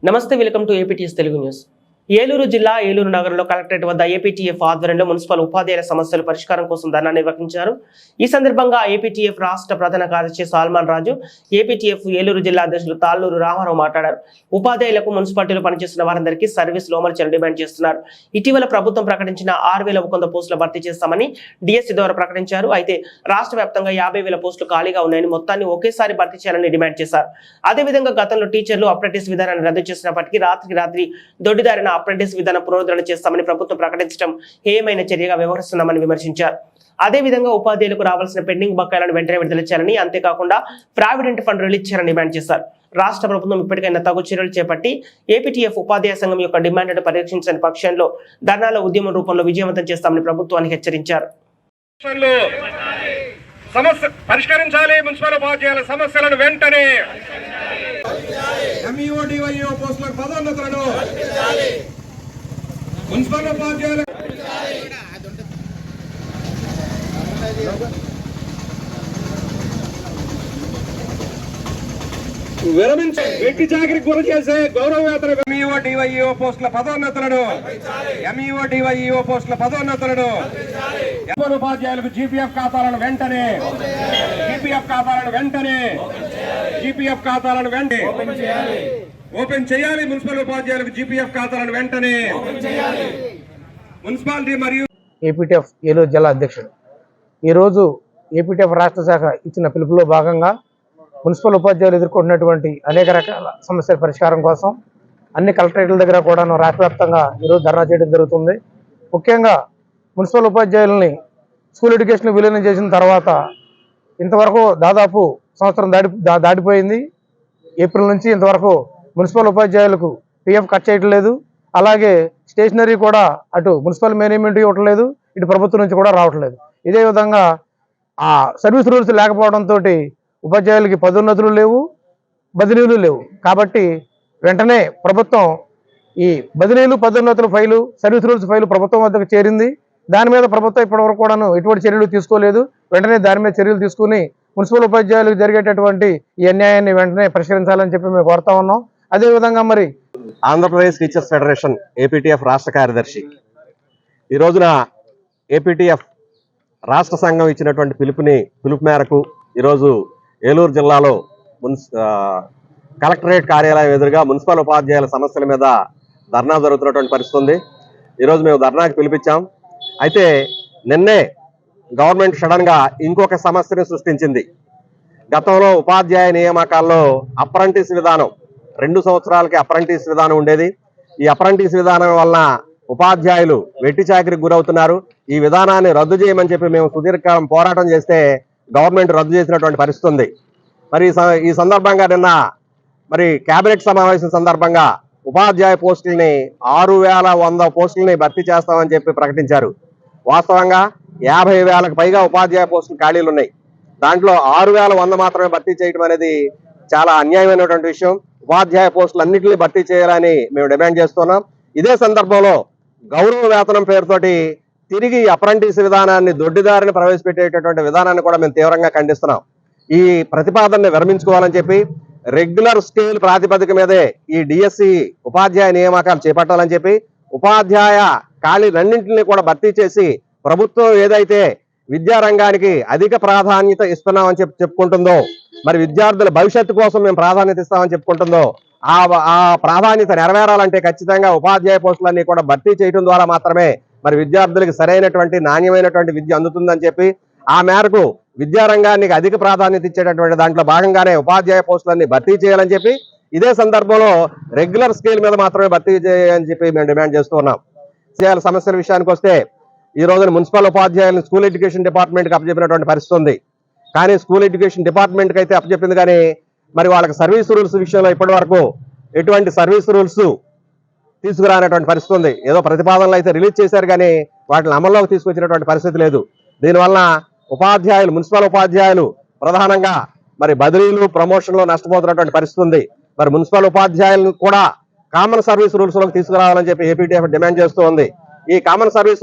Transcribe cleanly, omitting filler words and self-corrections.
నమస్తే, welcome to APTS Telugu news. Eluru జిల్లా ఏలూరు నగరంలో కలెక్టరేట్ వద్ద ఏపీటీఎఫ్ ఆధ్వర్యంలో మున్సిపల్ ఉపాధ్యాయుల సమస్యల పరిష్కారం కోసం ధర్నా నిర్వహించారు. ఈ సందర్భంగా ఏపీటీఎఫ్ రాష్ట్ర ప్రధాన కార్యదర్శి సాల్మాన్ రాజు, ఏపీటీఎఫ్ ఏలూరు జిల్లా అధ్యక్షులు తాళ్ళూరు రామారావు మాట్లాడారు. ఉపాధ్యాయులకు మున్సిపాలిటీలో పనిచేస్తున్న వారందరికీ సర్వీసులు అమలు చేయాలని డిమాండ్ చేస్తున్నారు. ఇటీవల ప్రభుత్వం ప్రకటించిన 6,100 పోస్టుల భర్తీ చేస్తామని డిఎస్సి ద్వారా ప్రకటించారు. అయితే రాష్ట్ర వ్యాప్తంగా 50,000 పోస్టులు ఖాళీగా ఉన్నాయని, మొత్తాన్ని ఒకేసారి భర్తీ చేయాలని డిమాండ్ చేశారు. అదేవిధంగా గతంలో టీచర్లు అప్రెంటిస్ విధానాన్ని రద్దు చేసినప్పటికీ రాత్రికి రాత్రి దొడ్డిదారిన అప్రెంటిస్ విధానం పునరుద్ధరణ చేస్తామని ప్రభుత్వం ప్రకటించడం హేయమైన చర్యగా వ్యవహరిస్తున్నామని విమర్శించారు. అదేవిధంగా ఉపాధ్యాయులకు రావాల్సిన పెండింగ్ బకాయిలను వెంటనే విడుదల చేయాలని, అంతేకాకుండా ప్రావిడెంట్ ఫండ్ రిలీజ్ చేయాలని డిమాండ్ చేశారు. రాష్ట్ర ప్రభుత్వం ఇప్పటికైనా తగు చర్యలు చేపట్టి ఏపీటీఎఫ్ ఉపాధ్యాయ సంఘం యొక్క డిమాండ్ను పరిరక్షించని పక్షంలో ధర్నాల ఉద్యమం రూపంలో విజయవంతం చేస్తామని ప్రభుత్వానికి హెచ్చరించారు. పరిష్కరించాలి మున్సిపల్ ఉపాధ్యాయుల సమస్యలను వెంటనే. ఎంఈఓ డివైఓ పోస్టుల పదోన్నతులను మున్సిపల్ ఉపాధ్యాయుల విరమించి వెట్టి చాకరికి గురి చేసే గౌరవ వేతన ఎంఈఓ డివైఓ పోస్టుల పదోన్నతులను ఉపాధ్యాయులకు జీపీఎఫ్ ఖాతాలను వెంటనే ఓపెన్ చేయాలి. మున్సిపల్ ఉపాధ్యాయులకు జీపీఎఫ్ ఖాతాలను వెంటనే మున్సిపాలిటీ మరియు ఏపీటీఎఫ్ ఏలూరు జిల్లా అధ్యక్షుడు. ఈరోజు ఏపీటీఎఫ్ రాష్ట్ర శాఖ ఇచ్చిన పిలుపులో భాగంగా మున్సిపల్ ఉపాధ్యాయులు ఎదుర్కొంటున్నటువంటి అనేక రకాల సమస్యల పరిష్కారం కోసం అన్ని కలెక్టరేట్ల దగ్గర కూడా రాష్ట్ర వ్యాప్తంగా ఈరోజు ధర్నా చేయడం జరుగుతుంది. ముఖ్యంగా మున్సిపల్ ఉపాధ్యాయులని స్కూల్ ఎడ్యుకేషన్ విలీనం చేసిన తర్వాత ఇంతవరకు దాదాపు సంవత్సరం దాటిపోయింది. ఏప్రిల్ నుంచి ఇంతవరకు మున్సిపల్ ఉపాధ్యాయులకు పిఎఫ్ కట్ చేయటం లేదు. అలాగే స్టేషనరీ కూడా అటు మున్సిపల్ మేనేజ్మెంట్ ఇవ్వట్లేదు, ఇటు ప్రభుత్వం నుంచి కూడా రావట్లేదు. ఇదే విధంగా ఆ సర్వీస్ రూల్స్ లేకపోవడంతో ఉపాధ్యాయులకి పదోన్నతులు లేవు, బదిలీలు లేవు. కాబట్టి వెంటనే ప్రభుత్వం ఈ బదిలీలు, పదోన్నతుల ఫైలు, సర్వీస్ రూల్స్ ఫైలు ప్రభుత్వం వద్దకు చేరింది. దాని మీద ప్రభుత్వం ఇప్పటివరకు కూడాను ఎటువంటి చర్యలు తీసుకోలేదు. వెంటనే దాని మీద చర్యలు తీసుకుని మున్సిపల్ ఉపాధ్యాయులకు జరిగేటటువంటి ఈ అన్యాయాన్ని వెంటనే పరిష్కరించాలని చెప్పి మేము కోరుతా ఉన్నాం. అదేవిధంగా మరి ఆంధ్రప్రదేశ్ టీచర్స్ ఫెడరేషన్ ఏపీటీఎఫ్ రాష్ట్ర కార్యదర్శి ఈ రోజున ఏపీటీఎఫ్ రాష్ట్ర సంఘం ఇచ్చినటువంటి పిలుపు మేరకు ఈరోజు ఏలూరు జిల్లాలో కలెక్టరేట్ కార్యాలయం ఎదురుగా మున్సిపల్ ఉపాధ్యాయుల సమస్యల మీద ధర్నా జరుగుతున్నటువంటి పరిస్థితి ఉంది. ఈరోజు మేము ధర్నాకి పిలిపించాం. అయితే నిన్నే గవర్నమెంట్ సడన్గా ఇంకొక సమస్యని సృష్టించింది. గతంలో ఉపాధ్యాయ నియామకాల్లో అప్రెంటిస్ విధానం 2 సంవత్సరాలకి అప్రెంటిస్ విధానం ఉండేది. ఈ అప్రెంటిస్ విధానం వలన ఉపాధ్యాయులు వెట్టి చాకిరికి గురవుతున్నారు. ఈ విధానాన్ని రద్దు చేయమని చెప్పి మేము సుదీర్ఘకాలం పోరాటం చేస్తే గవర్నమెంట్ రద్దు చేసినటువంటి పరిస్థితి ఉంది. మరి ఈ సందర్భంగా నిన్న కేబినెట్ సమావేశం సందర్భంగా ఉపాధ్యాయ పోస్టుల్ని 6,100 పోస్టుల్ని భర్తీ చేస్తామని చెప్పి ప్రకటించారు. వాస్తవంగా 50,000కు పైగా ఉపాధ్యాయ పోస్టులు ఖాళీలు ఉన్నాయి. దాంట్లో 6,100 మాత్రమే భర్తీ చేయడం అనేది చాలా అన్యాయమైనటువంటి విషయం. ఉపాధ్యాయ పోస్టులు అన్నింటినీ భర్తీ చేయాలని మేము డిమాండ్ చేస్తున్నాం. ఇదే సందర్భంలో గౌరవ వేతనం పేరుతోటి తిరిగి అప్రెంటిస్ విధానాన్ని దొడ్డిదారిని ప్రవేశపెట్టేటటువంటి విధానాన్ని కూడా మేము తీవ్రంగా ఖండిస్తున్నాం. ఈ ప్రతిపాదనని విరమించుకోవాలని చెప్పి రెగ్యులర్ స్కేల్ ప్రాతిపదిక మీదే ఈ డిఎస్సి ఉపాధ్యాయ నియామకాలు చేపట్టాలని చెప్పి ఉపాధ్యాయ ఖాళీలన్నింటినీ కూడా భర్తీ చేసి ప్రభుత్వం ఏదైతే విద్యారంగానికి అధిక ప్రాధాన్యత ఇస్తున్నామని చెప్పుకుంటుందో, మరి విద్యార్థుల భవిష్యత్తు కోసం మేము ప్రాధాన్యత ఇస్తామని చెప్పుకుంటుందో ఆ ప్రాధాన్యత నెరవేరాలంటే ఖచ్చితంగా ఉపాధ్యాయ పోస్టులన్నీ కూడా భర్తీ చేయడం ద్వారా మాత్రమే మరి విద్యార్థులకు సరైనటువంటి నాణ్యమైనటువంటి విద్య అందుతుందని చెప్పి ఆ మేరకు విద్యారంగానికి అధిక ప్రాధాన్యత ఇచ్చేటటువంటి దాంట్లో భాగంగానే ఉపాధ్యాయ పోస్టులన్నీ భర్తీ చేయాలని చెప్పి ఇదే సందర్భంలో రెగ్యులర్ స్కేల్ మీద మాత్రమే భర్తీ చేయాలని చెప్పి మేము డిమాండ్ చేస్తూ ఉన్నాం. సమస్యల విషయానికి వస్తే ఈ రోజున మున్సిపల్ ఉపాధ్యాయులను స్కూల్ ఎడ్యుకేషన్ డిపార్ట్మెంట్కి అప్పచెప్పినటువంటి పరిస్థితి ఉంది. కానీ స్కూల్ ఎడ్యుకేషన్ డిపార్ట్మెంట్కి అయితే అప్పచెప్పింది, కానీ మరి వాళ్ళకి సర్వీస్ రూల్స్ విషయంలో ఇప్పటి వరకు ఎటువంటి సర్వీస్ రూల్స్ తీసుకురానటువంటి పరిస్థితి ఉంది. ఏదో ప్రతిపాదనలు అయితే రిలీజ్ చేశారు, కానీ వాటిని అమల్లోకి తీసుకొచ్చినటువంటి పరిస్థితి లేదు. దీనివల్ల మున్సిపల్ ఉపాధ్యాయులు ప్రధానంగా మరి బదిలీలు, ప్రమోషన్లు నష్టపోతున్నటువంటి పరిస్థితి ఉంది. మరి మున్సిపల్ ఉపాధ్యాయులను కూడా కామన్ సర్వీస్ రూల్స్ లోకి తీసుకురావాలని చెప్పి ఏపీటీఎఫ్ డిమాండ్ చేస్తూ ఉంది. ఈ కామన్ సర్వీస్